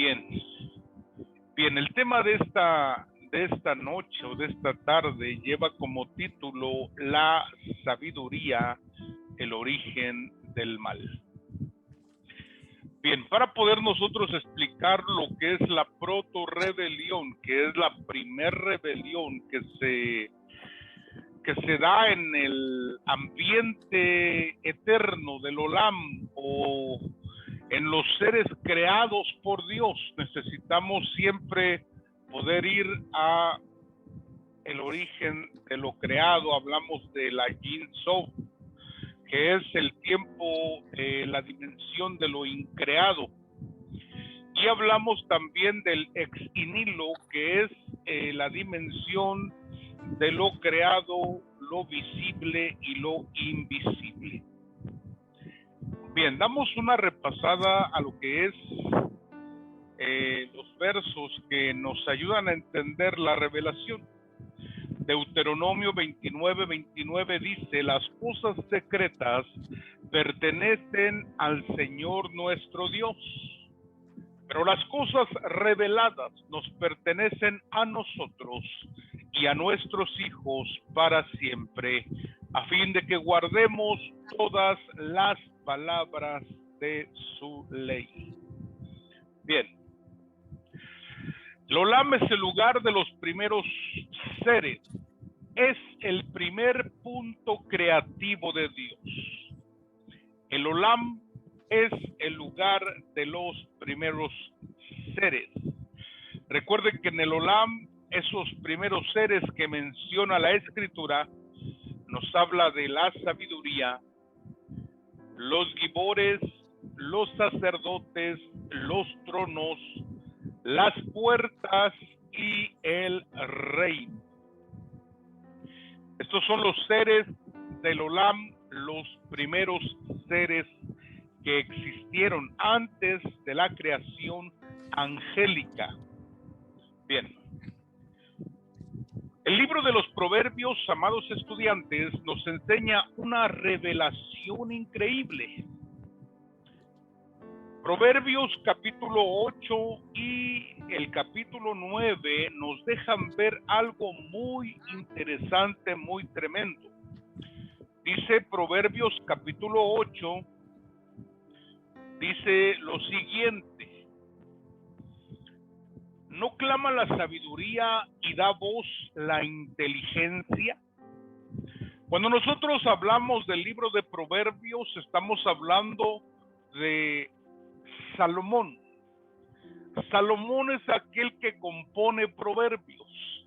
Bien, bien, el tema de esta noche o de esta tarde lleva como título La sabiduría, el origen del mal. Bien, para poder nosotros explicar lo que es la proto-rebelión, que es la primer rebelión que se da en el ambiente eterno del Olam o en los seres creados por Dios, necesitamos siempre poder ir a el origen de lo creado. Hablamos de la Yin Sof, que es el tiempo, la dimensión de lo increado. Y hablamos también del ex nihilo, que es la dimensión de lo creado, lo visible y lo invisible. Bien, damos una repasada a lo que es los versos que nos ayudan a entender la revelación. Deuteronomio 29:29 dice: las cosas secretas pertenecen al Señor nuestro Dios, pero las cosas reveladas nos pertenecen a nosotros y a nuestros hijos para siempre, a fin de que guardemos todas las palabras de su ley. Bien, el Olam es el lugar de los primeros seres, es el primer punto creativo de Dios. El Olam es el lugar de los primeros seres. Recuerden que en el Olam, esos primeros seres que menciona la Escritura, nos habla de la sabiduría, los gibores, los sacerdotes, los tronos, las puertas y el reino. Estos son los seres del Olam, los primeros seres que existieron antes de la creación angélica. Bien. El libro de los Proverbios, amados estudiantes, nos enseña una revelación increíble. Proverbios capítulo 8 y el capítulo 9 nos dejan ver algo muy interesante, muy tremendo. Dice Proverbios capítulo 8, dice lo siguiente: ¿no clama la sabiduría y da voz la inteligencia? Cuando nosotros hablamos del libro de Proverbios, estamos hablando de Salomón. Salomón es aquel que compone proverbios,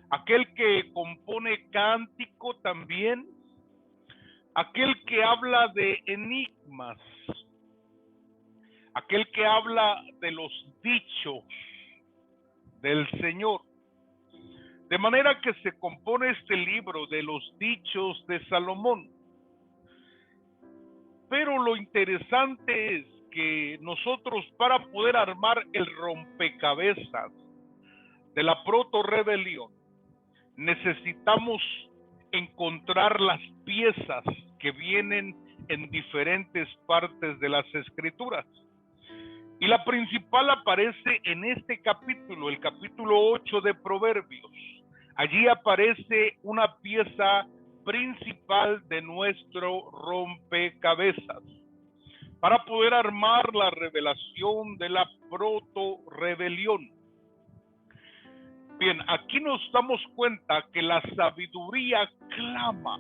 aquel que compone cántico también, aquel que habla de enigmas, aquel que habla de los dichos del Señor. De manera que se compone este libro de los dichos de Salomón. Pero lo interesante es que nosotros, para poder armar el rompecabezas de la proto-rebelión, necesitamos encontrar las piezas que vienen en diferentes partes de las Escrituras. Y la principal aparece en este capítulo, el capítulo 8 de Proverbios. Allí aparece una pieza principal de nuestro rompecabezas para poder armar la revelación de la proto-rebelión. Bien, aquí nos damos cuenta que la sabiduría clama.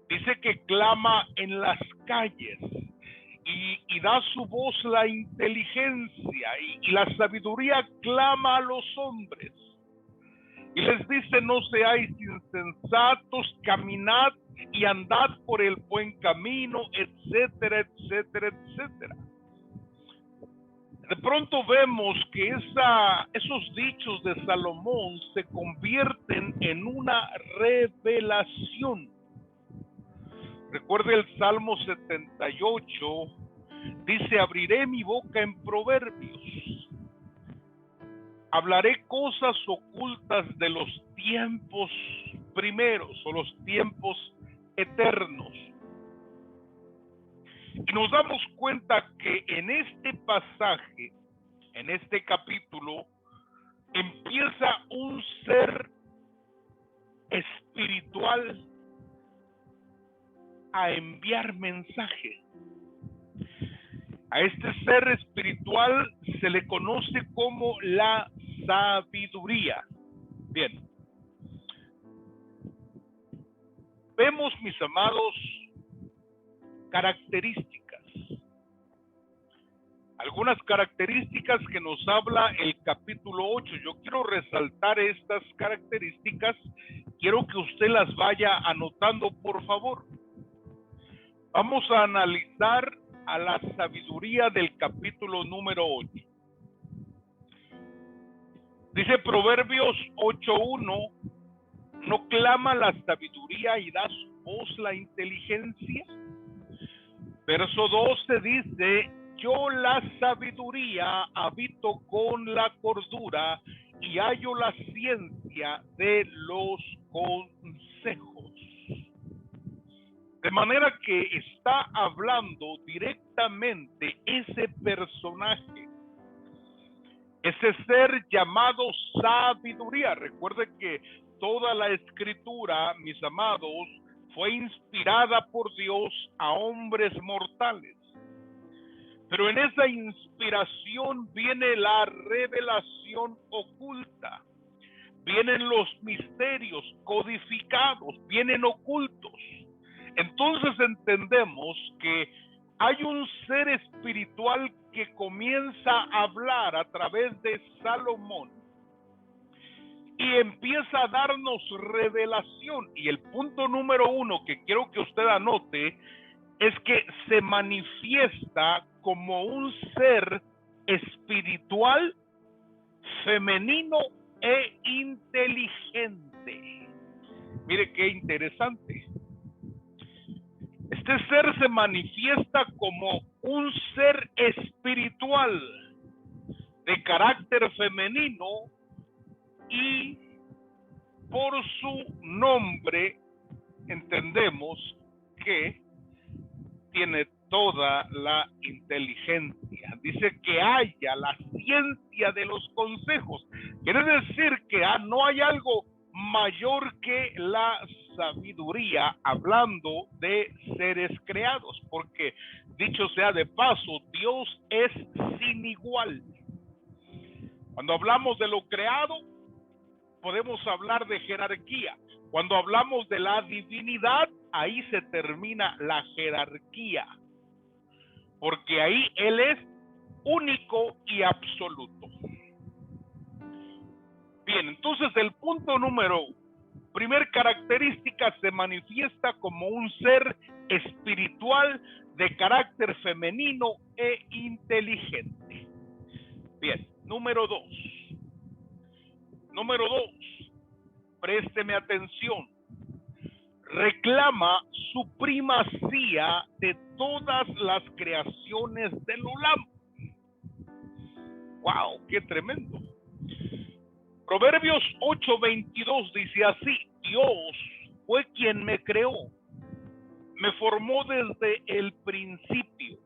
Dice que clama en las calles y da su voz la inteligencia, y la sabiduría clama a los hombres y les dice: no seáis insensatos, caminad y andad por el buen camino, etcétera, etcétera, etcétera. De pronto vemos que esos dichos de Salomón se convierten en una revelación. Recuerde el Salmo 78, dice: abriré mi boca en proverbios, hablaré cosas ocultas de los tiempos primeros o los tiempos eternos. Y nos damos cuenta que en este pasaje en este capítulo, empieza un ser espiritual a enviar mensaje. A este ser espiritual se le conoce como la sabiduría. Bien. Vemos, mis amados, características. Algunas características que nos habla el capítulo 8. Yo quiero resaltar estas características. Quiero que usted las vaya anotando, por favor. Vamos a analizar a la sabiduría del capítulo número 8. Dice Proverbios 8:1, ¿no clama la sabiduría y da su voz la inteligencia? Verso 12 dice, yo la sabiduría habito con la cordura y hallo la ciencia de los consejos. De manera que está hablando directamente ese personaje, ese ser llamado sabiduría. Recuerde que toda la escritura, mis amados, fue inspirada por Dios a hombres mortales. Pero en esa inspiración viene la revelación oculta. Vienen los misterios codificados, vienen ocultos. Entonces entendemos que hay un ser espiritual que comienza a hablar a través de Salomón y empieza a darnos revelación. Y el punto número 1 que quiero que usted anote es que se manifiesta como un ser espiritual, femenino e inteligente. Mire qué interesante. Este ser se manifiesta como un ser espiritual de carácter femenino y por su nombre entendemos que tiene toda la inteligencia. Dice que haya la ciencia de los consejos. Quiere decir que no hay algo mayor que la sabiduría, hablando de seres creados, porque dicho sea de paso, Dios es sin igual. Cuando hablamos de lo creado, podemos hablar de jerarquía. Cuando hablamos de la divinidad, ahí se termina la jerarquía, porque ahí Él es único y absoluto. Bien, entonces el punto número 1, primer característica, se manifiesta como un ser espiritual de carácter femenino e inteligente. Bien, número 2, présteme atención, reclama su primacía de todas las creaciones del Olam. ¡Wow! ¡Qué tremendo! Proverbios 8:22 dice así, Dios fue quien me creó, me formó desde el principio.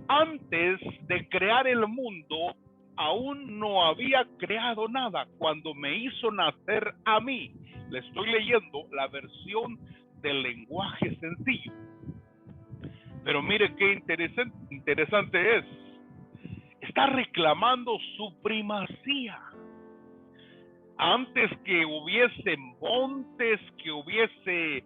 Antes de crear el mundo, aún no había creado nada cuando me hizo nacer a mí. Le estoy leyendo la versión del lenguaje sencillo. Pero mire qué interesante es. Está reclamando su primacía. Antes que hubiese montes, que hubiese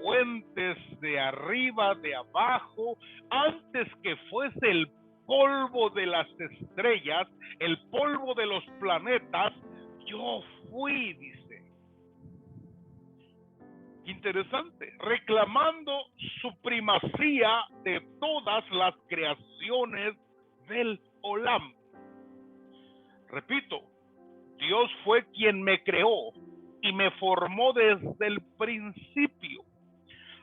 fuentes de arriba, de abajo, antes que fuese el polvo de las estrellas, el polvo de los planetas, yo fui, dice. Interesante, reclamando su primacía de todas las creaciones del Olam. Repito, Dios fue quien me creó y me formó desde el principio.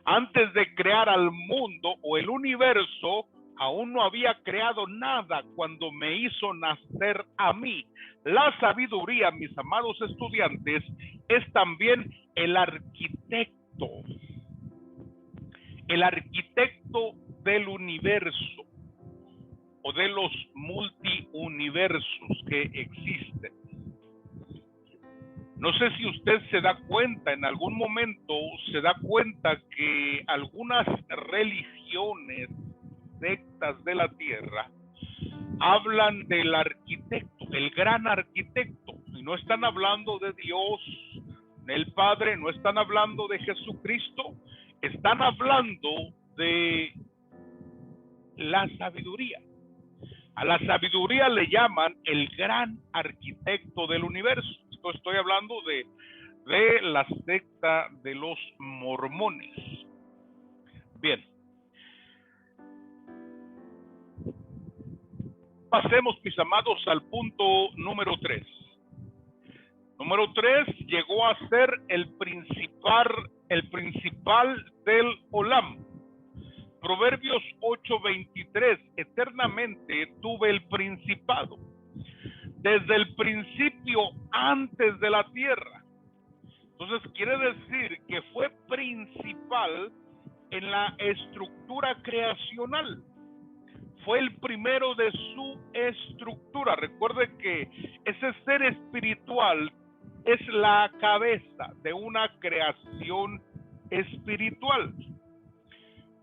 Antes de crear al mundo o el universo, aún no había creado nada cuando me hizo nacer a mí. La sabiduría, mis amados estudiantes, es también el arquitecto del universo. o de los multiuniversos que existen. No sé si usted se da cuenta, en algún momento se da cuenta que algunas religiones, sectas de la tierra, hablan del arquitecto, el gran arquitecto, y no están hablando de Dios, del Padre, no están hablando de Jesucristo, están hablando de la sabiduría. A la sabiduría le llaman el gran arquitecto del universo. Estoy hablando de la secta de los mormones. Bien. Pasemos, mis amados, al punto número 3. Número 3 llegó a ser el principal del Olam. Proverbios 8:23, eternamente tuve el principado, desde el principio, antes de la tierra. Entonces quiere decir que fue principal en la estructura creacional. Fue el primero de su estructura. Recuerde que ese ser espiritual es la cabeza de una creación espiritual.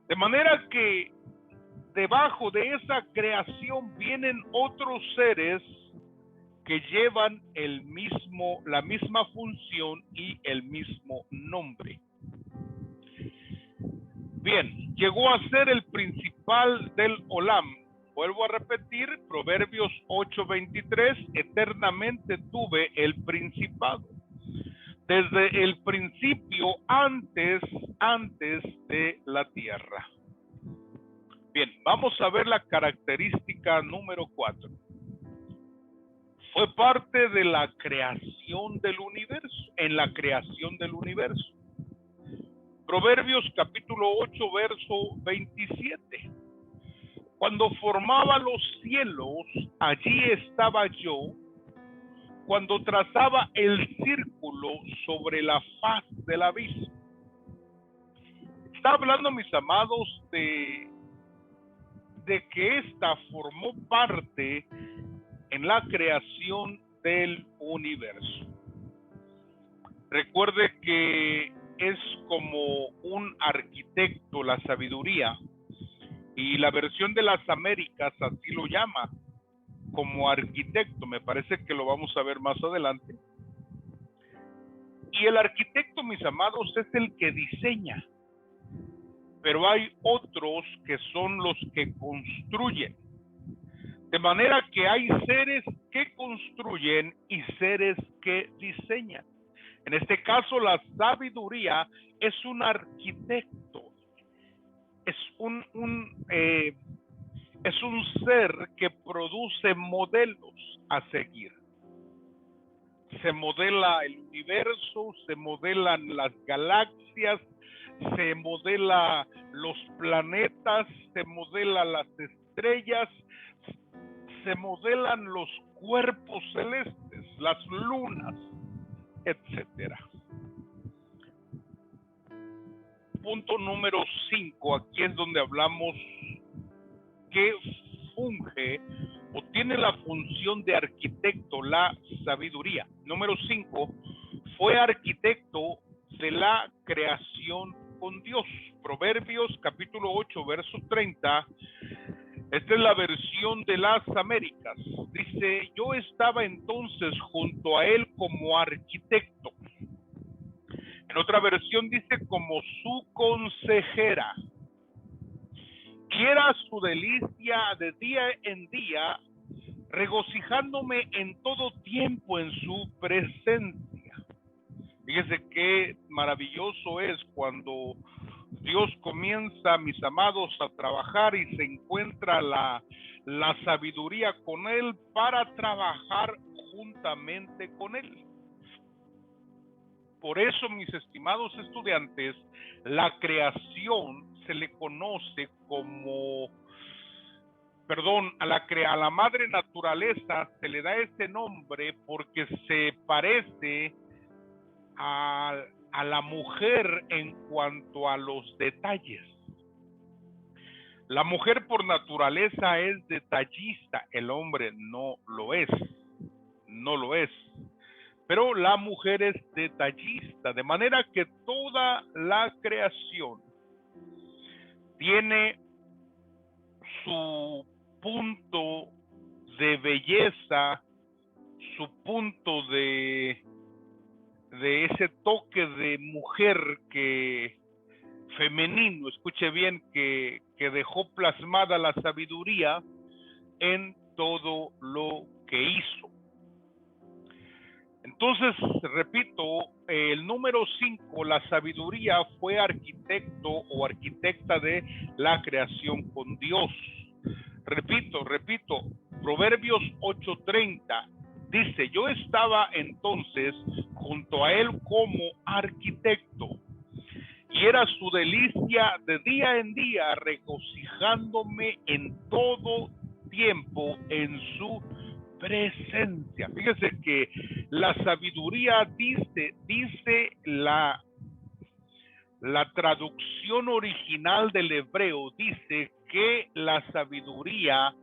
De manera que debajo de esa creación vienen otros seres que llevan la misma función y el mismo nombre. Bien, llegó a ser el principal del Olam. Vuelvo a repetir, Proverbios 8:23, eternamente tuve el principado. Desde el principio, antes de la tierra. Bien, vamos a ver la característica número 4. Fue parte de la creación del universo, en la creación del universo. Proverbios capítulo 8, verso 27. Cuando formaba los cielos, allí estaba yo. Cuando trazaba el círculo sobre la faz del abismo. Está hablando, mis amados, de que ésta formó parte en la creación del universo. Recuerde que es como un arquitecto, la sabiduría, y la versión de las Américas así lo llama, como arquitecto. Me parece que lo vamos a ver más adelante. Y el arquitecto, mis amados, es el que diseña, pero hay otros que son los que construyen. De manera que hay seres que construyen y seres que diseñan. En este caso, la sabiduría es un arquitecto, es un ser que produce modelos a seguir. Se modela el universo, se modelan las galaxias, se modela los planetas, se modelan las estrellas, se modelan los cuerpos celestes, las lunas, etcétera. Punto número 5, aquí es donde hablamos que funge o tiene la función de arquitecto la sabiduría. Número 5, fue arquitecto de la creación con Dios. Proverbios capítulo 8, verso 30. Esta es la versión de las Américas. Dice, yo estaba entonces junto a él como arquitecto. En otra versión dice como su consejera. Y era su delicia de día en día, regocijándome en todo tiempo en su presencia. Fíjese qué maravilloso es cuando Dios comienza, mis amados, a trabajar y se encuentra la sabiduría con Él para trabajar juntamente con Él. Por eso, mis estimados estudiantes, la creación se le conoce como, a la madre naturaleza se le da ese nombre porque se parece a la mujer en cuanto a los detalles. La mujer por naturaleza es detallista, el hombre no lo es, no lo es. Pero la mujer es detallista, de manera que toda la creación tiene su punto de belleza, su punto de ese toque de mujer que femenino, escuche bien, que dejó plasmada la sabiduría en todo lo que hizo. Entonces, repito, el número 5, la sabiduría fue arquitecto o arquitecta de la creación con Dios. Repito, Proverbios 8:30 dice, yo estaba entonces junto a él como arquitecto, y era su delicia de día en día, regocijándome en todo tiempo en su presencia. Fíjese que la sabiduría dice la traducción original del hebreo, dice que la sabiduría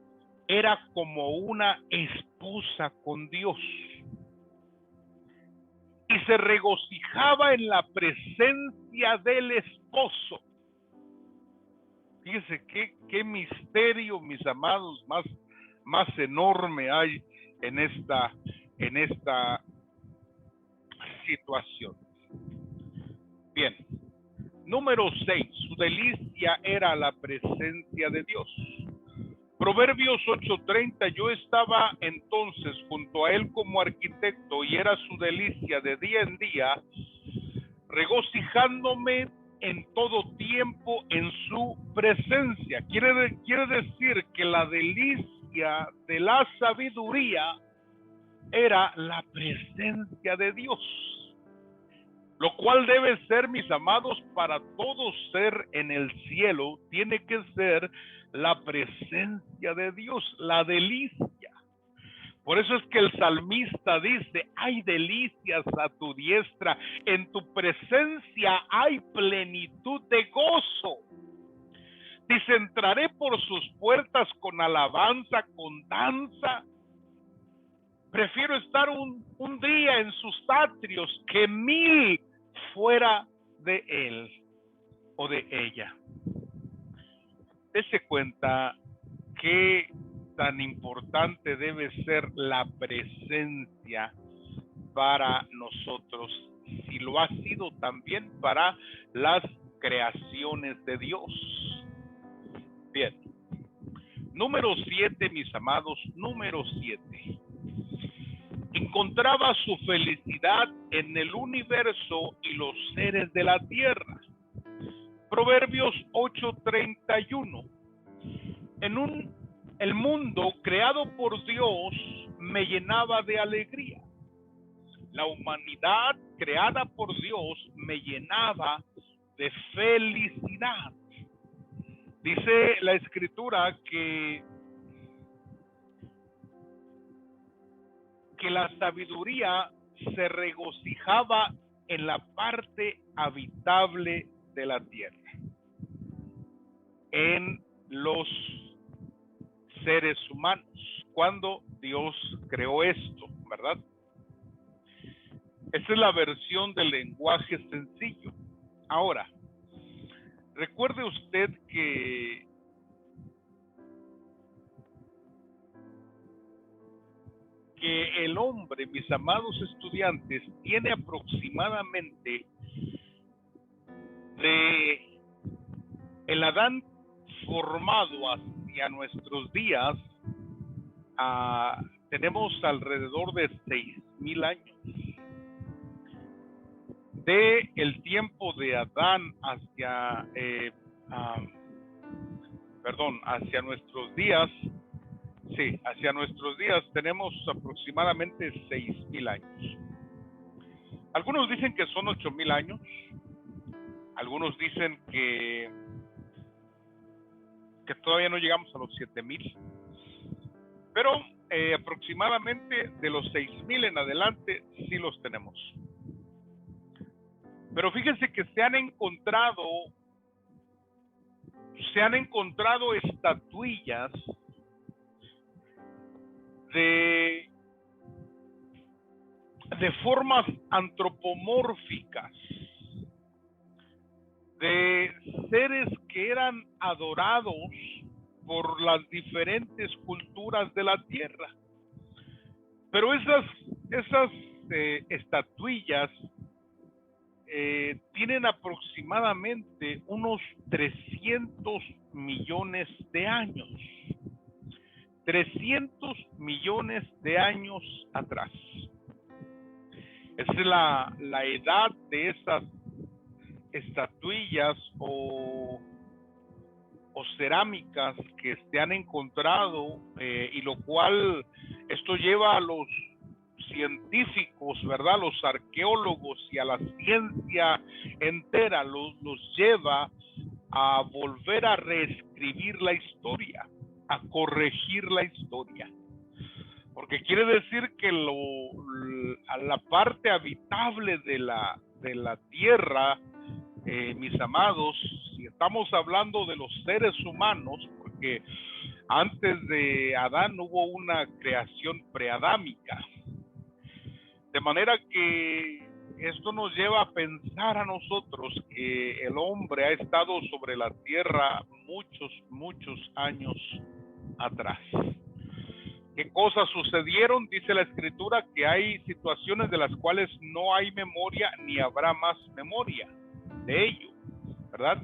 era como una esposa con Dios y se regocijaba en la presencia del esposo. Fíjese qué misterio, mis amados, más enorme hay en esta situación. Bien, número 6, su delicia era la presencia de Dios. Proverbios 8:30, yo estaba entonces junto a él como arquitecto y era su delicia de día en día, regocijándome en todo tiempo en su presencia. Quiere decir que la delicia de la sabiduría era la presencia de Dios, lo cual debe ser, mis amados, para todo ser en el cielo, tiene que ser la presencia de Dios, la delicia. Por eso es que el salmista dice, hay delicias a tu diestra, en tu presencia hay plenitud de gozo. Dice, entraré por sus puertas con alabanza, con danza. Prefiero estar un día en sus atrios que 1000 fuera de él o de ella. Dese cuenta que tan importante debe ser la presencia para nosotros, si lo ha sido también para las creaciones de Dios. Bien, número 7, mis amados, número 7. Encontraba su felicidad en el universo y los seres de la tierra. Proverbios 8:31. El mundo creado por Dios me llenaba de alegría. La humanidad creada por Dios me llenaba de felicidad. Dice la escritura que la sabiduría se regocijaba en la parte habitable de la tierra, en los seres humanos, cuando Dios creó esto, ¿verdad? Esta es la versión del lenguaje sencillo. Ahora, recuerde usted que el hombre, mis amados estudiantes, tiene aproximadamente de el Adán formado hacia nuestros días, tenemos alrededor de 6000 años. De el tiempo de Adán hacia hacia nuestros días, hacia nuestros días tenemos aproximadamente 6000 años. Algunos dicen que son 8000 años, algunos dicen que todavía no llegamos a los 7000, pero aproximadamente de los 6000 en adelante sí los tenemos. Pero fíjense que se han encontrado se han encontrado estatuillas de formas antropomórficas, de seres que eran adorados por las diferentes culturas de la tierra. Pero esas estatuillas tienen aproximadamente unos 300 millones de años. 300 millones de años atrás. Esa es la edad de esas estatuillas o cerámicas que se han encontrado, y lo cual esto lleva a los científicos, ¿verdad? Los arqueólogos y a la ciencia entera los lleva a volver a reescribir la historia, a corregir la historia. Porque quiere decir que la parte habitable de la tierra, mis amados, si estamos hablando de los seres humanos, porque antes de Adán hubo una creación preadámica, de manera que esto nos lleva a pensar a nosotros que el hombre ha estado sobre la tierra muchos años atrás. ¿Qué cosas sucedieron? Dice la Escritura que hay situaciones de las cuales no hay memoria ni habrá más memoria de ello, ¿verdad?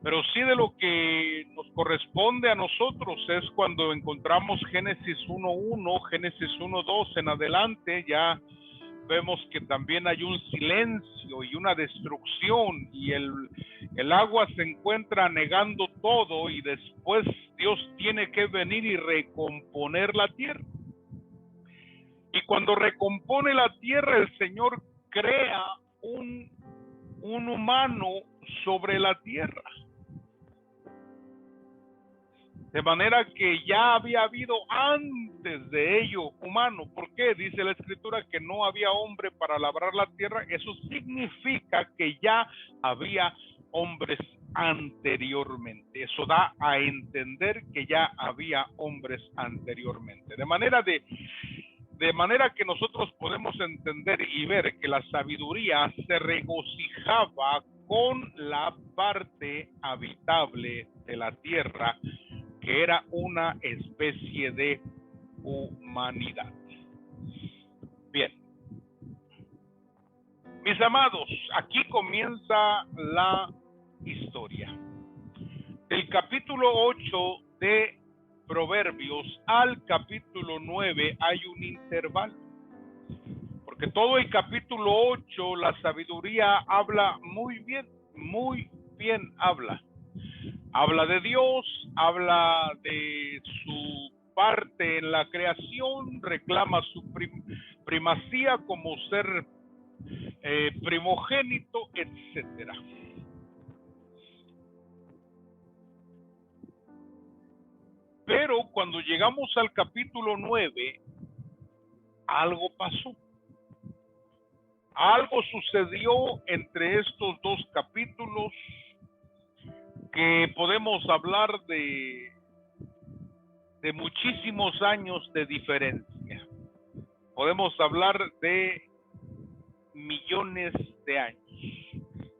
Pero sí de lo que nos corresponde a nosotros es cuando encontramos Génesis 1:1, Génesis 1:2 en adelante, ya vemos que también hay un silencio y una destrucción, y el agua se encuentra anegando todo, y después Dios tiene que venir y recomponer la tierra. Y cuando recompone la tierra, el Señor crea un humano sobre la tierra. De manera que ya había habido antes de ello humano. ¿Por qué? Dice la Escritura que no había hombre para labrar la tierra. Eso significa que ya había hombres anteriormente. Eso da a entender que ya había hombres anteriormente. De manera que nosotros podemos entender y ver que la sabiduría se regocijaba con la parte habitable de la tierra, que era una especie de humanidad. Bien, mis amados, aquí comienza la historia. Del capítulo 8 de Proverbios al capítulo 9 hay un intervalo, porque todo el capítulo 8 la sabiduría habla muy bien habla. Habla de Dios, habla de su parte en la creación, reclama su primacía como ser primogénito, etcétera. Pero cuando llegamos al capítulo 9, algo pasó. Algo sucedió entre estos dos capítulos que podemos hablar de muchísimos años de diferencia. Podemos hablar de millones de años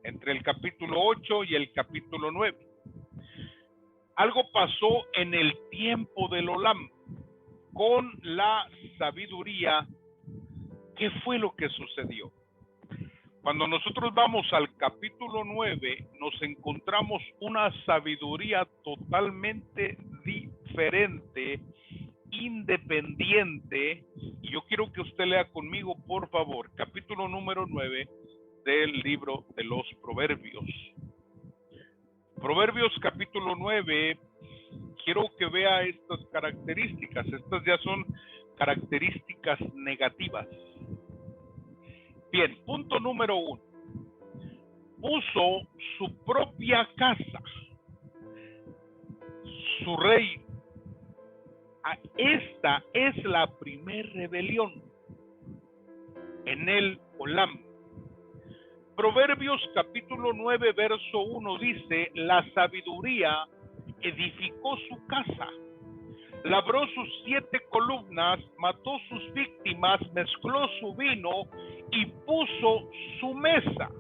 entre el capítulo 8 y el capítulo 9. Algo pasó en el tiempo del Olam con la sabiduría. ¿Qué fue lo que sucedió? Cuando nosotros vamos al capítulo 9, nos encontramos una sabiduría totalmente diferente, independiente. Y yo quiero que usted lea conmigo, por favor, capítulo número 9 del libro de los Proverbios. Proverbios capítulo 9, quiero que vea estas características. Estas ya son características negativas. Bien, punto número 1. Puso su propia casa, su rey. Esta es la primer rebelión en el Olam. Proverbios capítulo 9, verso 1 dice: la sabiduría edificó su casa, labró sus 7 columnas, mató sus víctimas, mezcló su vino y puso su mesa.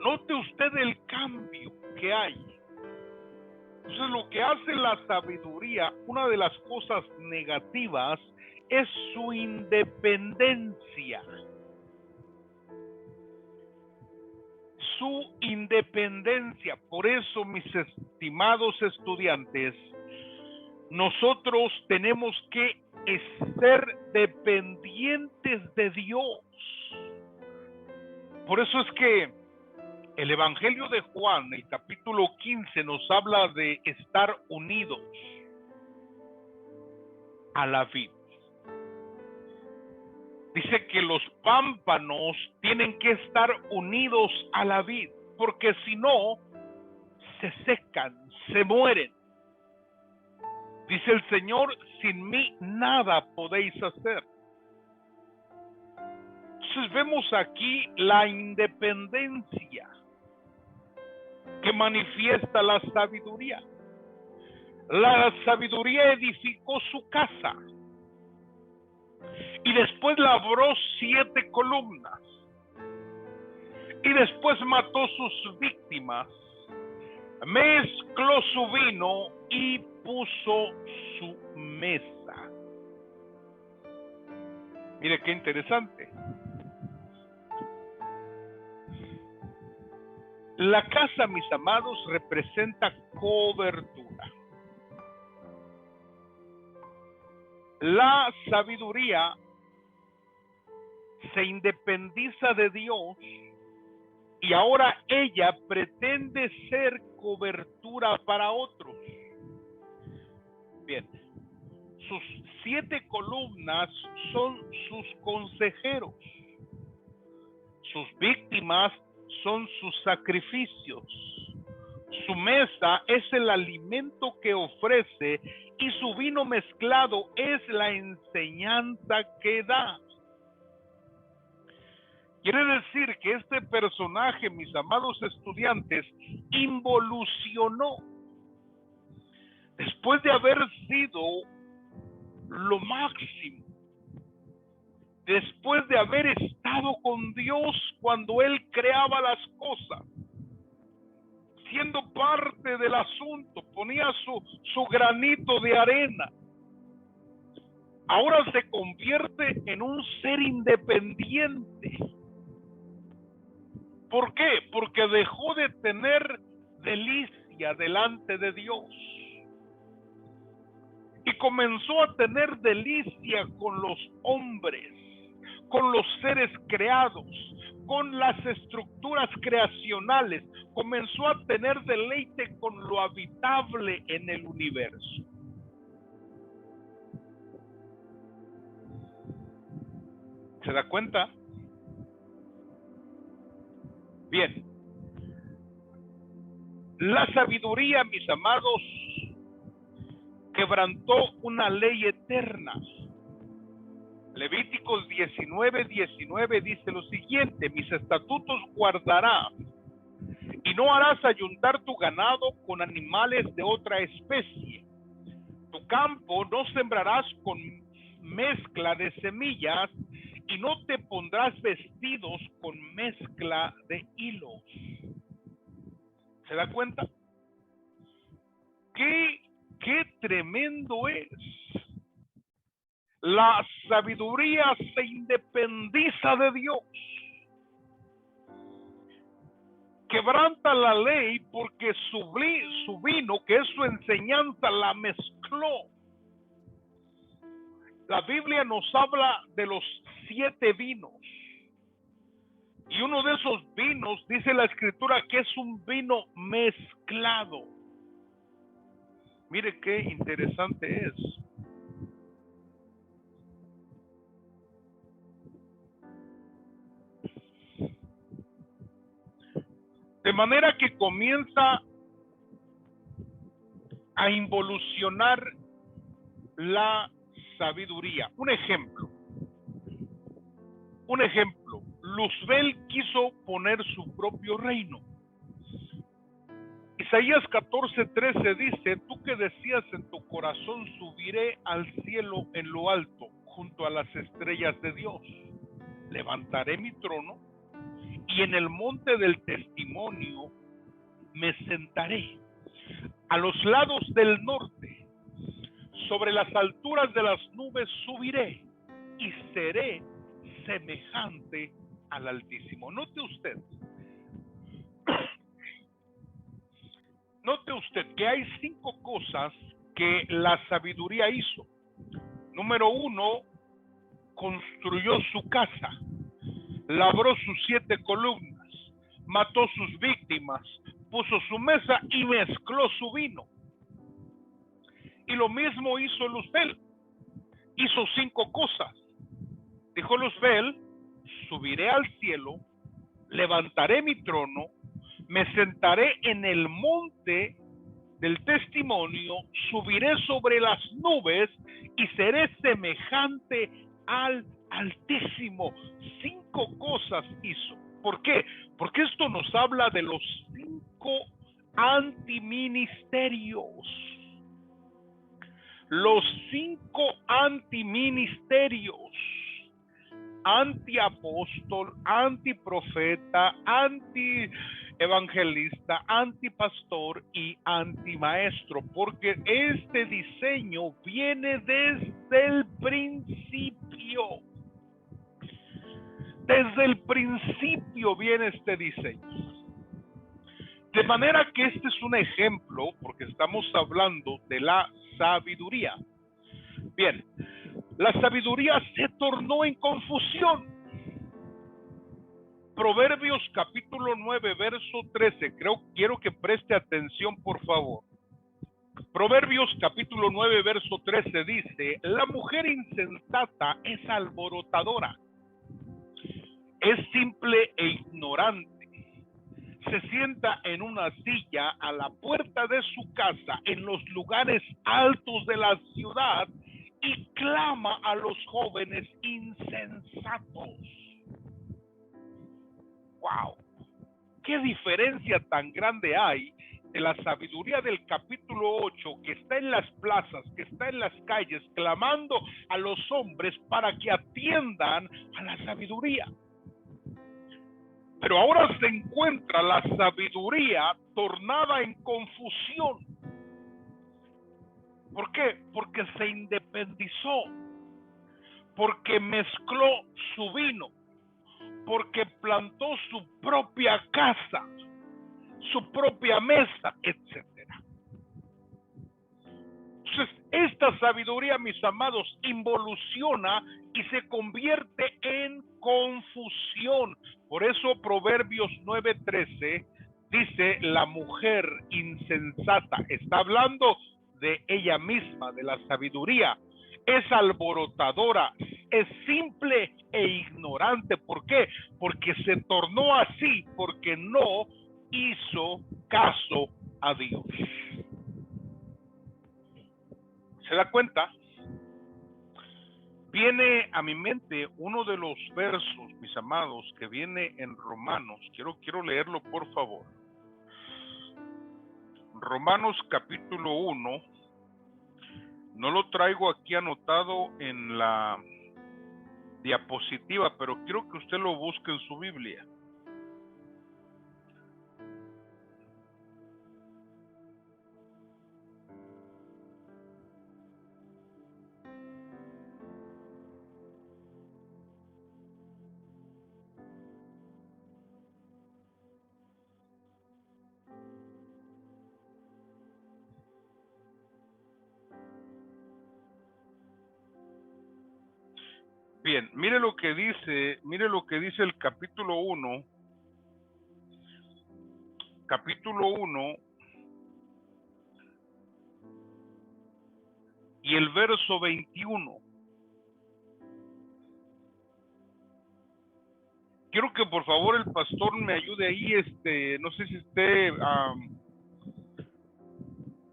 Note usted el cambio que hay. Entonces, lo que hace la sabiduría, una de las cosas negativas, es su independencia. Su independencia. Por eso, mis estimados estudiantes, nosotros tenemos que ser dependientes de Dios. Por eso es que el Evangelio de Juan, el capítulo 15, nos habla de estar unidos a la vid. Dice que los pámpanos tienen que estar unidos a la vid, porque si no, se secan, se mueren. Dice el Señor: sin mí nada podéis hacer. Entonces vemos aquí la independencia que manifiesta la sabiduría. La sabiduría edificó su casa y después labró 7 columnas y después mató sus víctimas, mezcló su vino y puso su mesa. Mire qué interesante. La casa, mis amados, representa cobertura. La sabiduría se independiza de Dios y ahora ella pretende ser cobertura para otros. Bien, sus 7 columnas son sus consejeros, sus víctimas son sus sacrificios, su mesa es el alimento que ofrece y su vino mezclado es la enseñanza que da. Quiere decir que este personaje, mis amados estudiantes, involucionó. Después de haber sido lo máximo, después de haber estado con Dios cuando Él creaba las cosas, siendo parte del asunto, ponía su granito de arena, ahora se convierte en un ser independiente. ¿Por qué? Porque dejó de tener delicia delante de Dios y comenzó a tener delicia con los hombres, con los seres creados, con las estructuras creacionales. Comenzó a tener deleite con lo habitable en el universo. ¿Se da cuenta? Bien. La sabiduría, mis amados, quebrantó una ley eterna. Levíticos 19:19 dice lo siguiente: mis estatutos guardarás y no harás ayuntar tu ganado con animales de otra especie. Tu campo no sembrarás con mezcla de semillas y no te pondrás vestidos con mezcla de hilos. ¿Se da cuenta? Qué tremendo es. La sabiduría se independiza de Dios. Quebranta la ley porque su vino, que es su enseñanza, la mezcló. La Biblia nos habla de los 7 vinos. Y uno de esos vinos, dice la Escritura, que es un vino mezclado. Mire qué interesante es. De manera que comienza a involucionar la sabiduría. Un ejemplo. Luzbel quiso poner su propio reino. Isaías 14:13 dice: tú que decías en tu corazón, subiré al cielo en lo alto, junto a las estrellas de Dios. Levantaré mi trono y en el monte del testimonio me sentaré, a los lados del norte, sobre las alturas de las nubes subiré y seré semejante al Altísimo. Note usted que hay 5 cosas que la sabiduría hizo. Número 1, construyó su casa, labró sus 7 columnas, mató sus víctimas, puso su mesa y mezcló su vino. Y lo mismo hizo Luzbel. Hizo 5 cosas. Dijo Luzbel: subiré al cielo, levantaré mi trono, me sentaré en el monte del testimonio, subiré sobre las nubes y seré semejante al Altísimo. 5 cosas hizo. ¿Por qué? Porque esto nos habla de los 5 antiministerios. Los 5 antiministerios: antiapóstol, antiprofeta, antievangelista, antipastor y antimaestro, porque este diseño viene desde el principio. Desde el principio viene este diseño. De manera que este es un ejemplo, porque estamos hablando de la sabiduría. Bien, la sabiduría se tornó en confusión. Proverbios capítulo 9, verso 13. Quiero que preste atención, por favor. Proverbios capítulo 9, verso 13 dice: la mujer insensata es alborotadora, es simple e ignorante. Se sienta en una silla a la puerta de su casa, en los lugares altos de la ciudad, y clama a los jóvenes insensatos. ¡Wow! ¿Qué diferencia tan grande hay de la sabiduría del capítulo 8, que está en las plazas, que está en las calles, clamando a los hombres para que atiendan a la sabiduría? Pero ahora se encuentra la sabiduría tornada en confusión. ¿Por qué? Porque se independizó, porque mezcló su vino, porque plantó su propia casa, su propia mesa, etcétera. Entonces, esta sabiduría, mis amados, involuciona y se convierte en confusión. Por eso Proverbios 9:13 dice: la mujer insensata. Está hablando de ella misma, de la sabiduría. Es alborotadora, es simple e ignorante. ¿Por qué? Porque se tornó así, porque no hizo caso a Dios. ¿Se da cuenta? Viene a mi mente uno de los versos, mis amados, que viene en Romanos. Quiero leerlo, por favor. Romanos capítulo 1. No lo traigo aquí anotado en la diapositiva, pero quiero que usted lo busque en su Biblia. Bien, mire lo que dice el capítulo 1, y el verso 21. Quiero que por favor el pastor me ayude ahí, no sé si esté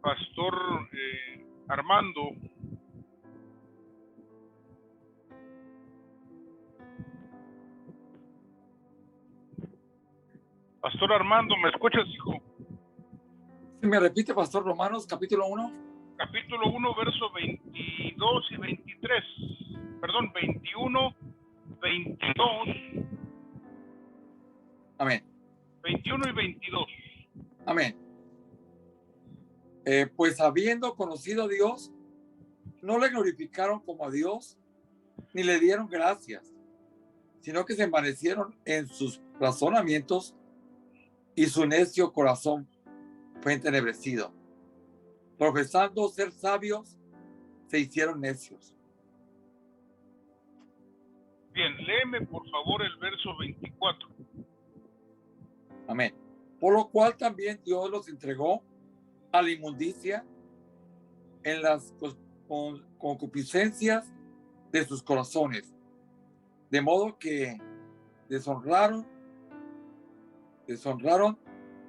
pastor Armando. Pastor Armando, ¿me escuchas, hijo? Si me repite, Pastor, Romanos capítulo 1. Capítulo 1, verso 22 y 23. Perdón, 21, 22. Amén. 21 y 22. Amén. Pues habiendo conocido a Dios, no le glorificaron como a Dios, ni le dieron gracias, sino que se envanecieron en sus razonamientos y su necio corazón fue entenebrecido. Profesando ser sabios, se hicieron necios. Bien, léeme por favor el verso 24. Amén. Por lo cual también Dios los entregó a la inmundicia en las concupiscencias de sus corazones, de modo que deshonraron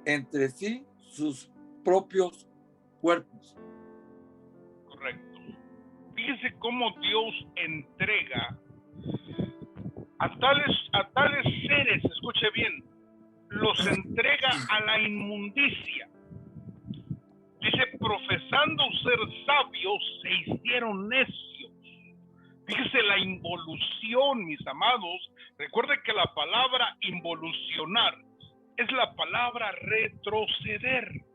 entre sí sus propios cuerpos. Correcto. Fíjese cómo Dios entrega a tales seres, escuche bien, los entrega a la inmundicia. Dice, profesando ser sabios, se hicieron necios. Fíjese la involución, mis amados. Recuerde que la palabra involucionar es la palabra retroceder.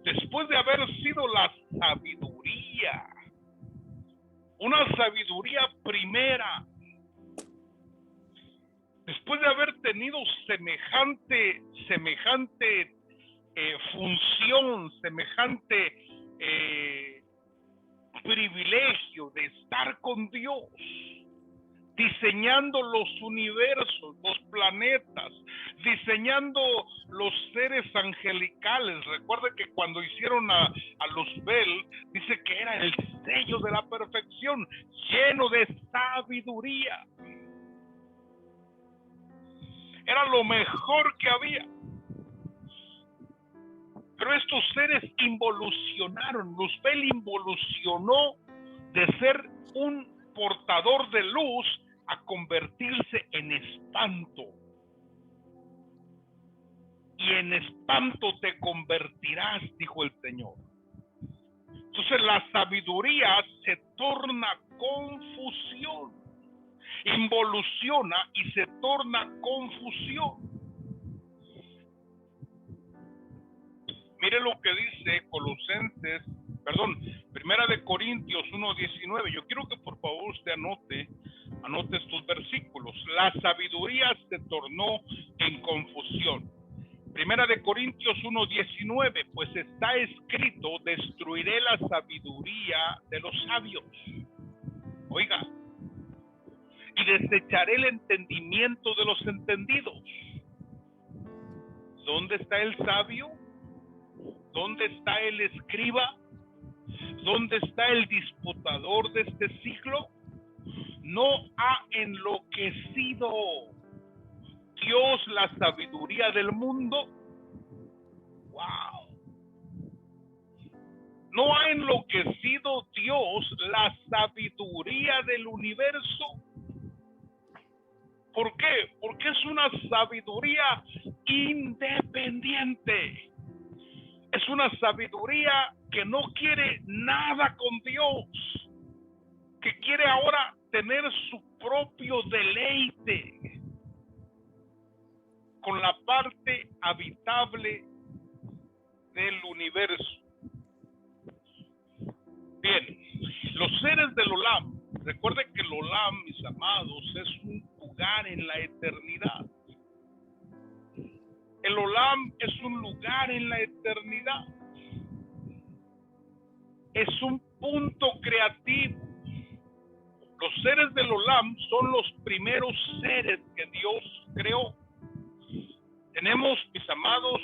Después de haber sido la sabiduría, una sabiduría primera, después de haber tenido semejante función, semejante privilegio de estar con Dios, diseñando los universos, los planetas, diseñando los seres angelicales. Recuerde que cuando hicieron a Luzbel, dice que era el sello de la perfección, lleno de sabiduría. Era lo mejor que había. Pero estos seres involucionaron. Luzbel involucionó de ser un portador de luz a convertirse en espanto. Y en espanto te convertirás, dijo el Señor. Entonces la sabiduría se torna confusión, involuciona y se torna confusión. Mire lo que dice Primera de Corintios 1:19. Yo quiero que por favor usted anote estos versículos. La sabiduría se tornó en confusión. Primera de Corintios 1:19, pues está escrito, destruiré la sabiduría de los sabios. Oiga, y desecharé el entendimiento de los entendidos. ¿Dónde está el sabio? ¿Dónde está el escriba? ¿Dónde está el disputador de este siglo? No ha enloquecido Dios la sabiduría del mundo. ¡Wow! No ha enloquecido Dios la sabiduría del universo. ¿Por qué? Porque es una sabiduría independiente. Es una sabiduría que no quiere nada con Dios, que quiere ahora tener su propio deleite con la parte habitable del universo. Bien, los seres del Olam, recuerden que el Olam, mis amados, es un lugar en la eternidad. El Olam es un lugar en la eternidad. Es un punto creativo. Los seres del Olam son los primeros seres que Dios creó. Tenemos, mis amados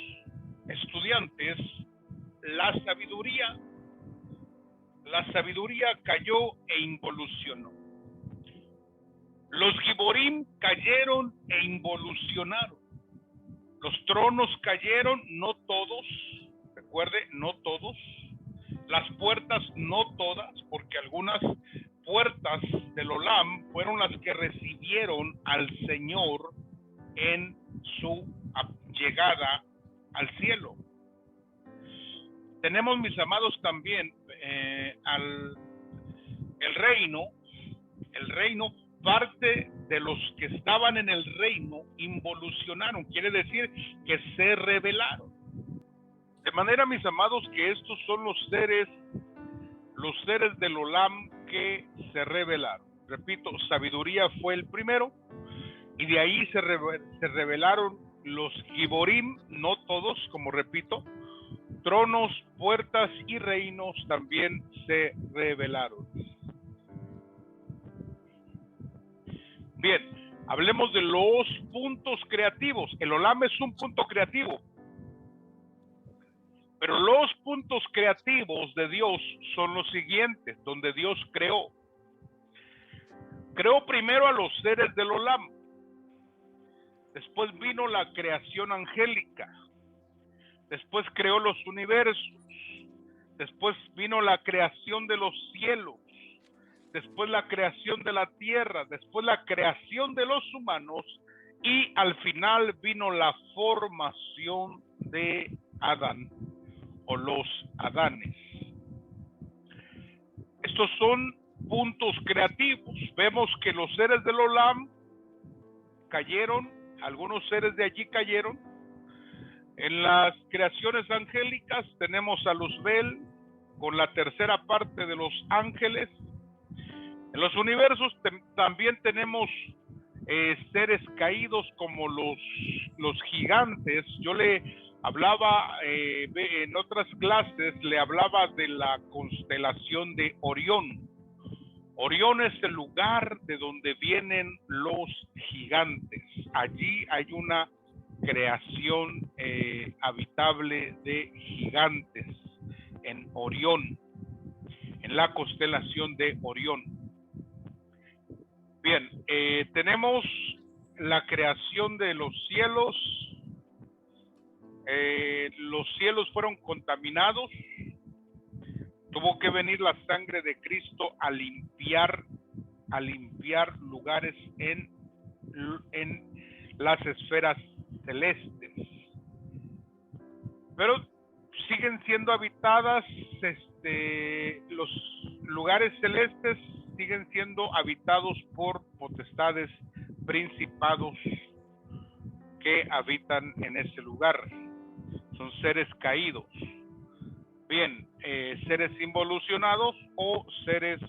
estudiantes, la sabiduría. La sabiduría cayó e involucionó. Los Giborim cayeron e involucionaron. Los tronos cayeron, no todos, recuerde, no todos. Las puertas, no todas, porque algunas puertas del Olam fueron las que recibieron al Señor en su llegada al cielo. Tenemos, mis amados, también el reino, parte de los que estaban en el reino involucionaron, quiere decir que se rebelaron. De manera, mis amados, que estos son los seres del Olam que se rebelaron. Repito, sabiduría fue el primero, y de ahí se rebelaron los Giborim, no todos, como repito. Tronos, puertas y reinos también se rebelaron. Bien, hablemos de los puntos creativos. El Olam es un punto creativo, pero los puntos creativos de Dios son los siguientes, donde Dios creó. Creó primero a los seres del Olam. Después vino la creación angélica. Después creó los universos. Después vino la creación de los cielos. Después la creación de la tierra. Después la creación de los humanos. Y al final vino la formación de Adán o los Adanes. Estos son puntos creativos. Vemos que los seres del Olam cayeron, algunos seres de allí cayeron. En las creaciones angélicas tenemos a Luzbel con la tercera parte de los ángeles. En los universos también tenemos seres caídos como los gigantes. Yo le hablaba en otras clases, le hablaba de la constelación de Orión. Orión es el lugar de donde vienen los gigantes. Allí hay una creación habitable de gigantes en Orión, en la constelación de Orión. Bien, tenemos la creación de los cielos. Los cielos fueron contaminados. Tuvo que venir la sangre de Cristo a limpiar lugares en las esferas celestes. Pero siguen siendo habitadas, los lugares celestes siguen siendo habitados por potestades, principados que habitan en ese lugar. Son seres caídos. Bien, seres involucionados o seres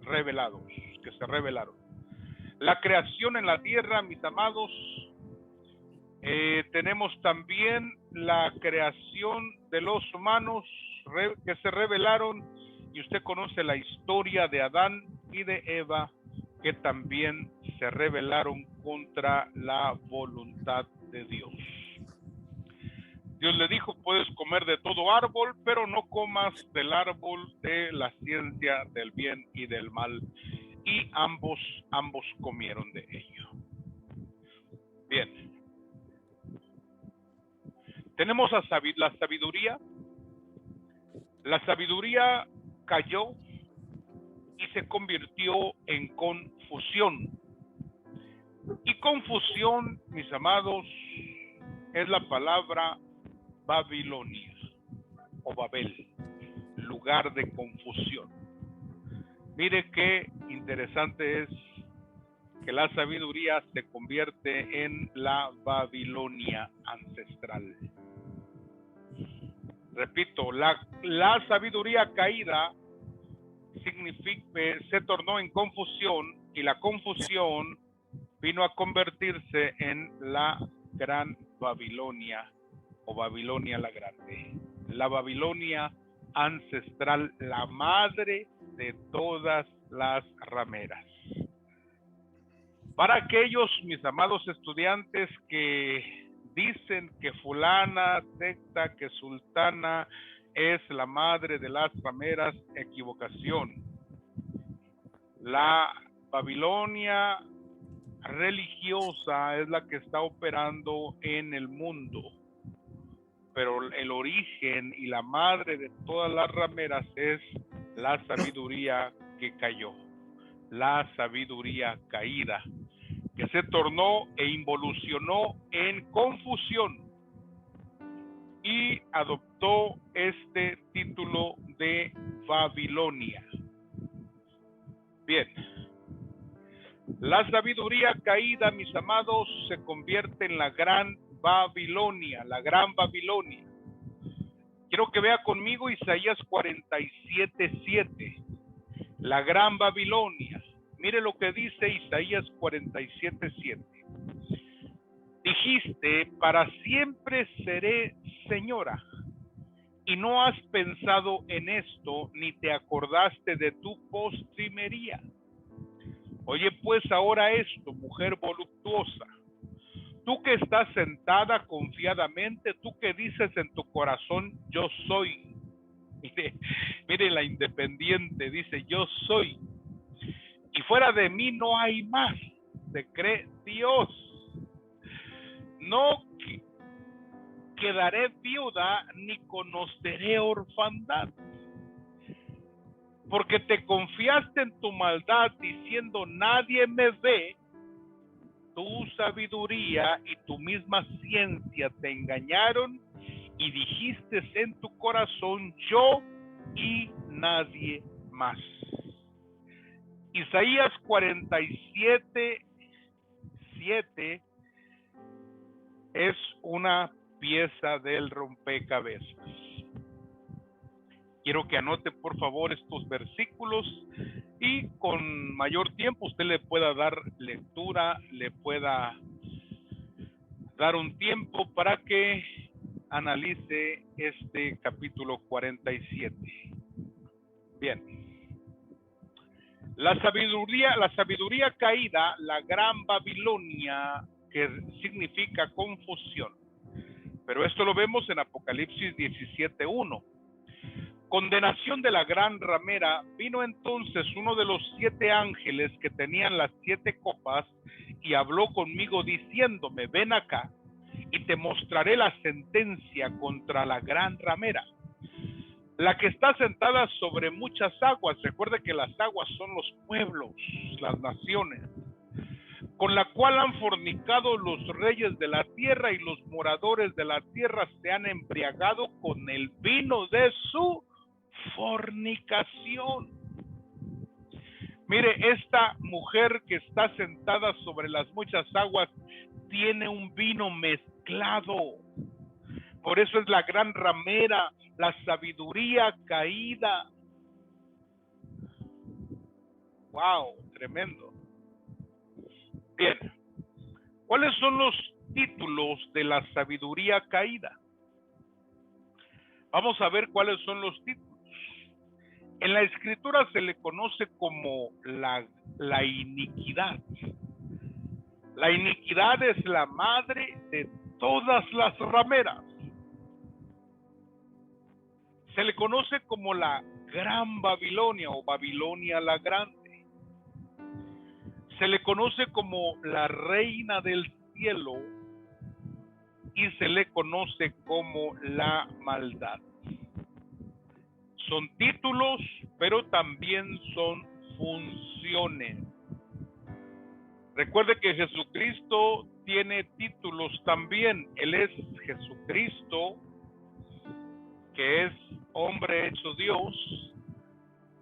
revelados, que se revelaron. La creación en la tierra, mis amados, tenemos también la creación de los humanos que se rebelaron, y usted conoce la historia de Adán y de Eva, que también se rebelaron contra la voluntad de Dios. Dios le dijo, puedes comer de todo árbol, pero no comas del árbol de la ciencia del bien y del mal. Y ambos comieron de ello. Bien. Tenemos la sabiduría. La sabiduría cayó y se convirtió en confusión. Y confusión, mis amados, es la palabra Babilonia o Babel, lugar de confusión. Mire qué interesante es que la sabiduría se convierte en la Babilonia ancestral. Repito, la sabiduría caída se tornó en confusión, y la confusión vino a convertirse en la Gran Babilonia o Babilonia la Grande, la Babilonia ancestral, la madre de todas las rameras. Para aquellos, mis amados estudiantes, que dicen que fulana, secta, que sultana es la madre de las rameras, equivocación. La Babilonia religiosa es la que está operando en el mundo, pero el origen y la madre de todas las rameras es la sabiduría que cayó, la sabiduría caída, que se tornó e involucionó en confusión y adoptó este título de Babilonia. Bien, la sabiduría caída, mis amados, se convierte en la gran Babilonia, la gran Babilonia. Quiero que vea conmigo Isaías 47:7, la gran Babilonia. Mire lo que dice Isaías 47:7. Dijiste, para siempre seré señora, y no has pensado en esto, ni te acordaste de tu postrimería. Oye pues ahora esto, mujer voluptuosa, tú que estás sentada confiadamente, tú que dices en tu corazón, yo soy. Mire la independiente, dice, yo soy, y fuera de mí no hay más, se cree Dios. No quedaré viuda ni conoceré orfandad, porque te confiaste en tu maldad diciendo nadie me ve. Tu sabiduría y tu misma ciencia te engañaron y dijiste en tu corazón yo y nadie más. Isaías 47:7 es una pieza del rompecabezas. Quiero que anote por favor estos versículos y con mayor tiempo usted le pueda dar lectura, le pueda dar un tiempo para que analice este capítulo 47. Bien. La sabiduría caída, la gran Babilonia, que significa confusión. Pero esto lo vemos en Apocalipsis 17:1. Condenación de la gran ramera. Vino entonces uno de los 7 ángeles que tenían las 7 copas y habló conmigo diciéndome, ven acá y te mostraré la sentencia contra la gran ramera, la que está sentada sobre muchas aguas. Recuerde que las aguas son los pueblos, las naciones, con la cual han fornicado los reyes de la tierra, y los moradores de la tierra se han embriagado con el vino de su fornicación. Mire, esta mujer que está sentada sobre las muchas aguas tiene un vino mezclado. Por eso es la gran ramera, la sabiduría caída. Wow, tremendo. Bien, ¿cuáles son los títulos de la sabiduría caída? Vamos a ver cuáles son los títulos. En la escritura se le conoce como la iniquidad. La iniquidad es la madre de todas las rameras. Se le conoce como la gran Babilonia o Babilonia la grande. Se le conoce como la reina del cielo y se le conoce como la maldad. Son títulos, pero también son funciones. Recuerde que Jesucristo tiene títulos también. Él es Jesucristo, que es hombre hecho Dios.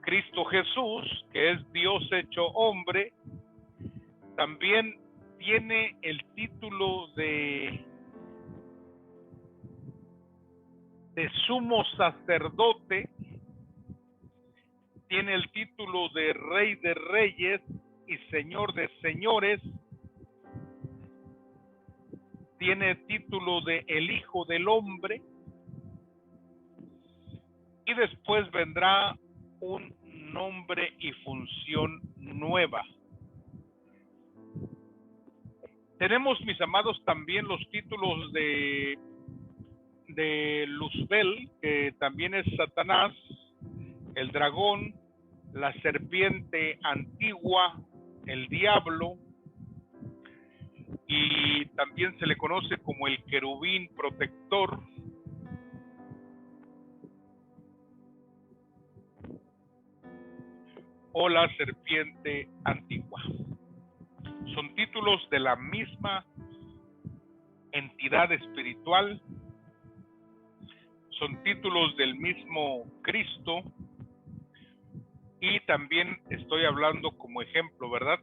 Cristo Jesús, que es Dios hecho hombre. También tiene el título de sumo sacerdote. Tiene el título de Rey de Reyes y Señor de Señores. Tiene el título de el Hijo del Hombre. Y después vendrá un nombre y función nueva. Tenemos, mis amados, también los títulos de Luzbel, que también es Satanás, el dragón, la serpiente antigua, el diablo, y también se le conoce como el querubín protector. O la serpiente antigua. Son títulos títulos de la misma entidad espiritual, son títulos del mismo Cristo, y también estoy hablando como ejemplo, ¿verdad?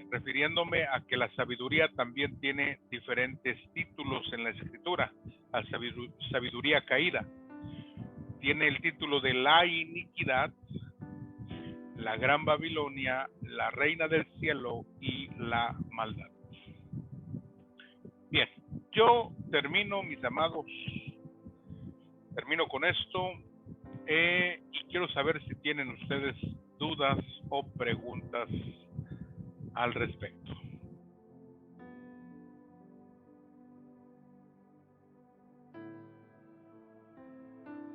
Refiriéndome a que la sabiduría también tiene diferentes títulos en la escritura. La sabiduría caída tiene el título de la iniquidad, la gran Babilonia, la reina del cielo y la maldad. Bien, yo termino, mis amados, termino con esto, y quiero saber si tienen ustedes dudas o preguntas al respecto.